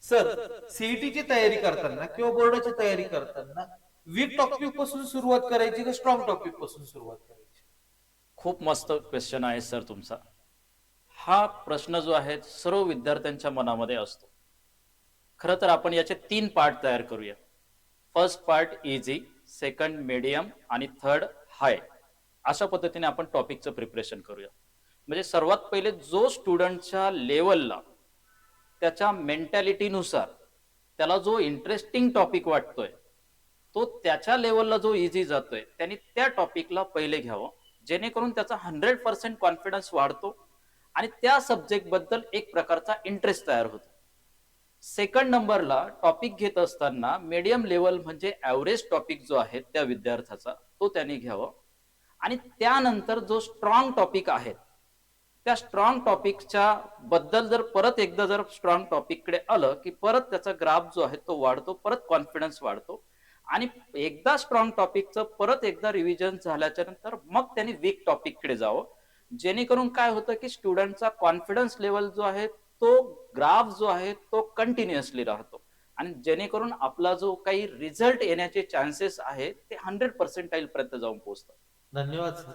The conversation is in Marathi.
सर, सीईटीची तयारी करताना किंवा बोर्डाची तयारी करताना वीक टॉपिक पासून सुरुवात करायची का स्ट्रॉंग टॉपिक पासून सुरुवात करायची? खूप मस्त क्वेश्चन आहे सर तुमचा. हा प्रश्न जो आहे सर्व विद्यार्थ्यांच्या मनामध्ये असतो. खरं तर आपण याचे 3 पार्ट तयार करूया. First part easy, second medium आणि थर्ड हाय. अशा पद्धतीने आपण टॉपिकचं प्रिपरेशन करूया. म्हणजे सर्वात पहिले जो स्टुडंटच्या लेवलला त्याच्या मेंटॅलिटीनुसार त्याला जो इंटरेस्टिंग टॉपिक वाटतोय, तो त्याच्या लेवलला जो इझी जातोय, त्यांनी त्या टॉपिकला पहिले घ्यावं. जेणेकरून त्याचा 100% कॉन्फिडन्स वाढतो आणि त्या सब्जेक्ट बद्दल एक प्रकारचा इंटरेस्ट तयार होतो. सेकंड नंबरला टॉपिक घेत असताना मीडियम लेवल म्हणजे ॲव्हरेज टॉपिक जो आहे त्या विद्यार्थ्याचा, तो त्यांनी घ्यावा. आणि त्यानंतर जो स्ट्रॉंग टॉपिक आहे, त्या स्ट्रॉंग टॉपिकच्या बद्दल जर परत एकदा जर स्ट्रॉंग टॉपिककडे आलं, की परत त्याचा ग्राफ जो आहे तो वाढतो, परत कॉन्फिडन्स वाढतो. आणि एकदा स्ट्रॉंग टॉपिकचं परत एकदा रिव्हिजन झाल्याच्या नंतर मग त्यांनी वीक टॉपिककडे जावं. जेणेकरून काय होतं, की स्टुडंटचा कॉन्फिडन्स लेवल जो आहे तो ग्राफ जो आहे तो कंटिन्युअसली राहतो. आणि जेणेकरून आपला जो काही रिझल्ट येण्याचे चान्सेस आहेत ते 100 पर्सेंटाईल पर्यंत जाऊन पोहोचतात. धन्यवाद सर.